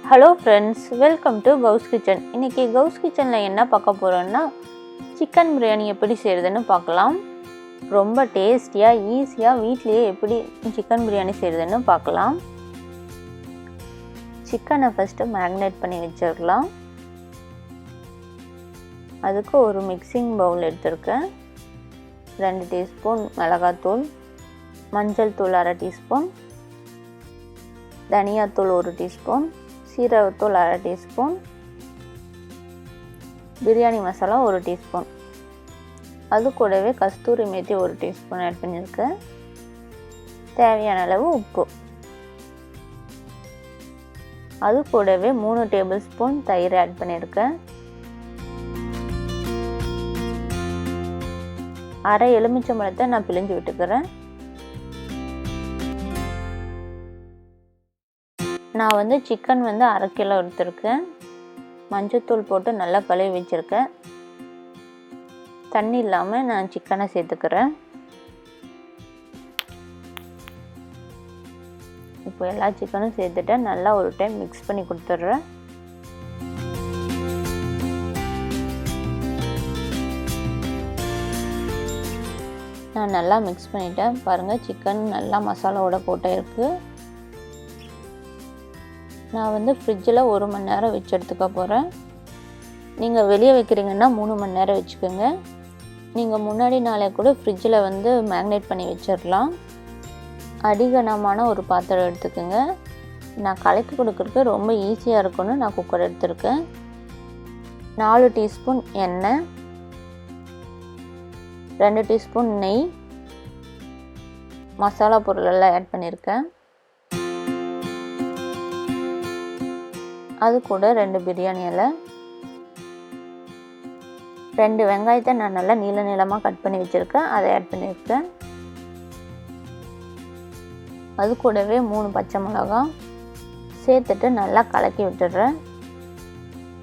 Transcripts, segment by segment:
Hello friends, welcome to Gous kitchen. இன்றைக்கி Gous கிச்சனில் என்ன பார்க்க போகிறோன்னா, சிக்கன் பிரியாணி எப்படி செய்கிறதுன்னு பார்க்கலாம். ரொம்ப டேஸ்டியாக ஈஸியாக வீட்லேயே எப்படி சிக்கன் பிரியாணி செய்கிறதுன்னு பார்க்கலாம். சிக்கனை ஃபஸ்ட்டு மேரினேட் பண்ணி வச்சிடலாம். அதுக்கு ஒரு மிக்சிங் பவுல் எடுத்துருக்கேன். 2 டீஸ்பூன் மிளகாத்தூள், மஞ்சள் தூள் 1/2 டீஸ்பூன், தனியாத்தூள் 1 டீஸ்பூன், சீரகத்தூள் 1/2 டீஸ்பூன், பிரியாணி மசாலா 1 டீஸ்பூன், அது கூடவே கஸ்தூரி மேத்தி 1 டீஸ்பூன் ஆட் பண்ணியிருக்கேன். தேவையான அளவு உப்பு, அது கூடவே 3 டேபிள் ஸ்பூன் தயிர் ஆட் பண்ணியிருக்கேன். 1/2 எலுமிச்சம்பழத்தை நான் பிழிஞ்சு விட்டுக்கிறேன். நான் சிக்கன் 1/2 கிலோ எடுத்துருக்கேன். மஞ்சத்தூள் போட்டு நல்லா கழுவி வச்சுருக்கேன். தண்ணி இல்லாமல் நான் சிக்கனை சேர்த்துக்கிறேன். இப்போ எல்லா சிக்கனும் சேர்த்துட்டு நல்லா ஒரு டைம் மிக்ஸ் பண்ணி கொடுத்துட்றேன். நான் நல்லா மிக்ஸ் பண்ணிட்டேன். பாருங்கள், சிக்கன் நல்லா மசாலாவோட போட்டாயிருக்கு. நான் ஃப்ரிட்ஜில் 1 மணி நேரம் வச்சு எடுத்துக்க போகிறேன். நீங்கள் வெளியே வைக்கிறீங்கன்னா 3 மணி நேரம் வச்சுக்கோங்க. நீங்கள் முன்னாடி நாளே கூட ஃப்ரிட்ஜில் மேக்னேட் பண்ணி வச்சிடலாம். அடிகனமான ஒரு பாத்திரம் எடுத்துக்கோங்க. நான் கலக்கி கொடுக்குறதுக்கு ரொம்ப ஈஸியாக இருக்குன்னு நான் குக்கர் எடுத்துருக்கேன். 4 டீஸ்பூன் எண்ணெய், 2 டீஸ்பூன் நெய், மசாலா பொருளெல்லாம் ஆட் பண்ணியிருக்கேன். அது கூட 2 பிரியாணி இலை, 2 வெங்காயத்தை நான் நல்லா நீளமாக கட் பண்ணி வச்சுருக்கேன், அதை ஆட் பண்ணியிருக்கேன். அது கூடவே 3 பச்சை மிளகாய் சேர்த்துட்டு நல்லா கலக்கி விட்டுடுறேன்.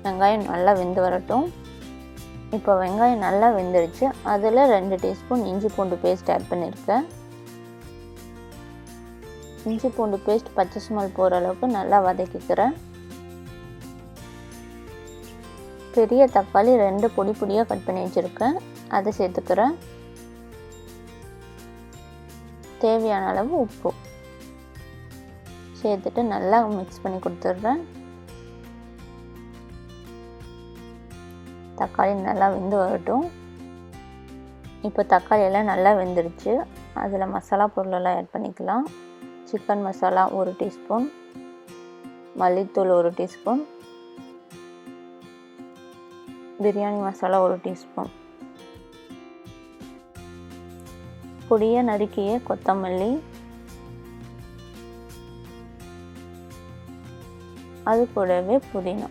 வெங்காயம் நல்லா வெந்து வரட்டும். இப்போ வெங்காயம் நல்லா வெந்துடுச்சு. அதில் 2 டீஸ்பூன் இஞ்சி பூண்டு பேஸ்ட் ஆட் பண்ணியிருக்கேன். இஞ்சி பூண்டு பேஸ்ட் பச்சை ஸ்மெல் போகிற அளவுக்கு நல்லா வதக்கிக்கிறேன். பெரிய தக்காளி 2 பொடி பொடியாக கட் பண்ணி வச்சுருக்கேன், அதை சேர்த்துக்கிறேன். தேவையான அளவு உப்பு சேர்த்துட்டு நல்லா மிக்ஸ் பண்ணி கொடுத்துட்றேன். தக்காளி நல்லா வெந்து வரட்டும். இப்போ தக்காளியெல்லாம் நல்லா வெந்துடுச்சு. அதில் மசாலா பொருளெல்லாம் ஆட் பண்ணிக்கலாம். சிக்கன் மசாலா 1 டீஸ்பூன், மல்லித்தூள் 1 டீஸ்பூன், பிரியாணி மசாலா 1 டீஸ்பூன், பொடியை நறுக்கிய கொத்தமல்லி, அது கூடவே புதினா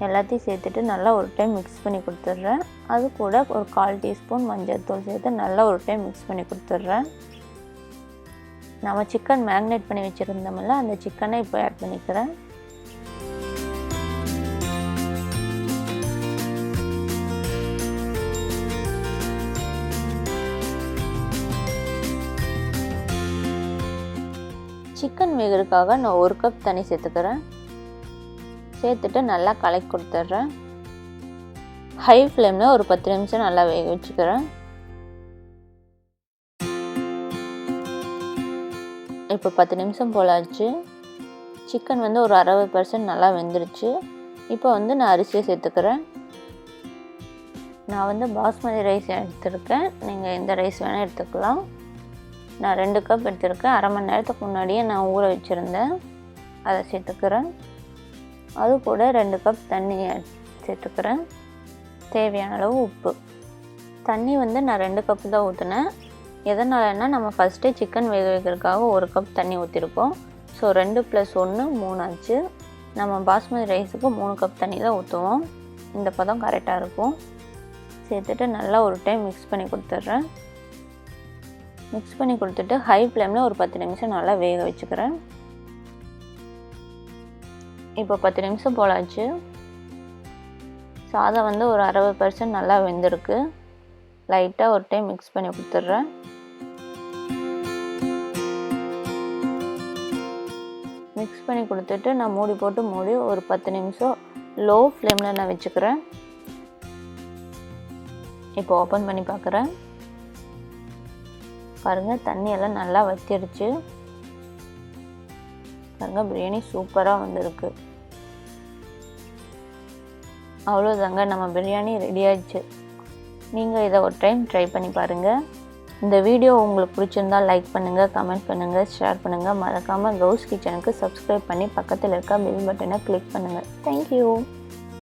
எல்லாத்தையும் சேர்த்துட்டு நல்லா ஒரு டைம் மிக்ஸ் பண்ணி கொடுத்துட்றேன். அது கூட ஒரு 1/4 டீஸ்பூன் மஞ்சள் தூள் சேர்த்து நல்லா ஒரு டைம் மிக்ஸ் பண்ணி கொடுத்துட்றேன். நம்ம சிக்கன் மேரினேட் பண்ணி வச்சுருந்தோம்ல, அந்த சிக்கனை இப்போ ஆட் பண்ணிக்கிறேன். சிக்கன் வேகிறதுக்காக நான் 1 கப் தண்ணி சேர்த்துக்கிறேன். சேர்த்துட்டு நல்லா கலக்கி கொடுத்துட்றேன். ஹை ஃப்ளேமில் ஒரு 10 நிமிஷம் நல்லா வேக வச்சுக்கிறேன். இப்போ 10 நிமிஷம் போல் ஆச்சு. சிக்கன் ஒரு 60% நல்லா வெந்துருச்சு. இப்போ நான் அரிசியை சேர்த்துக்கிறேன். நான் பாஸ்மதி ரைஸ் எடுத்துருக்கேன். நீங்கள் எந்த ரைஸ் வேணால் எடுத்துக்கலாம். நான் 2 கப் எடுத்துருக்கேன். 1/2 மணி நேரத்துக்கு முன்னாடியே நான் ஊற வச்சுருந்தேன், அதை சேர்த்துக்கிறேன். அது கூட 2 கப் தண்ணி சேர்த்துக்கிறேன். தேவையான அளவு உப்பு. தண்ணி நான் 2 கப்பு தான் ஊற்றினேன். எதனாலன்னா, நம்ம ஃபஸ்ட்டே சிக்கன் வேக வைக்கிறதுக்காக 1 கப் தண்ணி ஊற்றிருக்கோம். ஸோ 2 + 1 3 ஆச்சு. நம்ம பாஸ்மதி ரைஸுக்கு 3 கப் தண்ணி தான் ஊற்றுவோம். இந்த பதம் கரெக்டாக இருக்கும். சேர்த்துட்டு நல்லா ஒரு டைம் மிக்ஸ் பண்ணி கொடுத்துட்றேன். மிக்ஸ் பண்ணி கொடுத்துட்டு ஹை ஃப்ளேமில் ஒரு 10 நிமிஷம் நல்லா வேக வச்சுக்கிறேன். இப்போ 10 நிமிஷம் போலாச்சு. சாதம் ஒரு 60% நல்லா வெந்திருக்கு. லைட்டாக ஒரு டைம் மிக்ஸ் பண்ணி கொடுத்துட்றேன். மிக்ஸ் பண்ணி கொடுத்துட்டு நான் மூடி போட்டு மூடி ஒரு 10 நிமிஷம் லோ ஃப்ளேமில் நான் வச்சுக்கிறேன். இப்போ ஓப்பன் பண்ணி பார்க்குறேன். பாருங்கள், தண்ணியெல்லாம் நல்லா வத்திடுச்சு. பாருங்கள், பிரியாணி சூப்பராக வந்திருக்கு. அவ்வளோதாங்க, நம்ம பிரியாணி ரெடி ஆயிடுச்சு. நீங்கள் இதை ஒரு டைம் ட்ரை பண்ணி பாருங்கள். இந்த வீடியோ உங்களுக்கு பிடிச்சிருந்தால் லைக் பண்ணுங்கள், கமெண்ட் பண்ணுங்கள், ஷேர் பண்ணுங்கள். மறக்காமல் கௌஸ் கிச்சனுக்கு சப்ஸ்கிரைப் பண்ணி பக்கத்தில் இருக்க பெல் பட்டனை கிளிக் பண்ணுங்கள். தேங்க்யூ.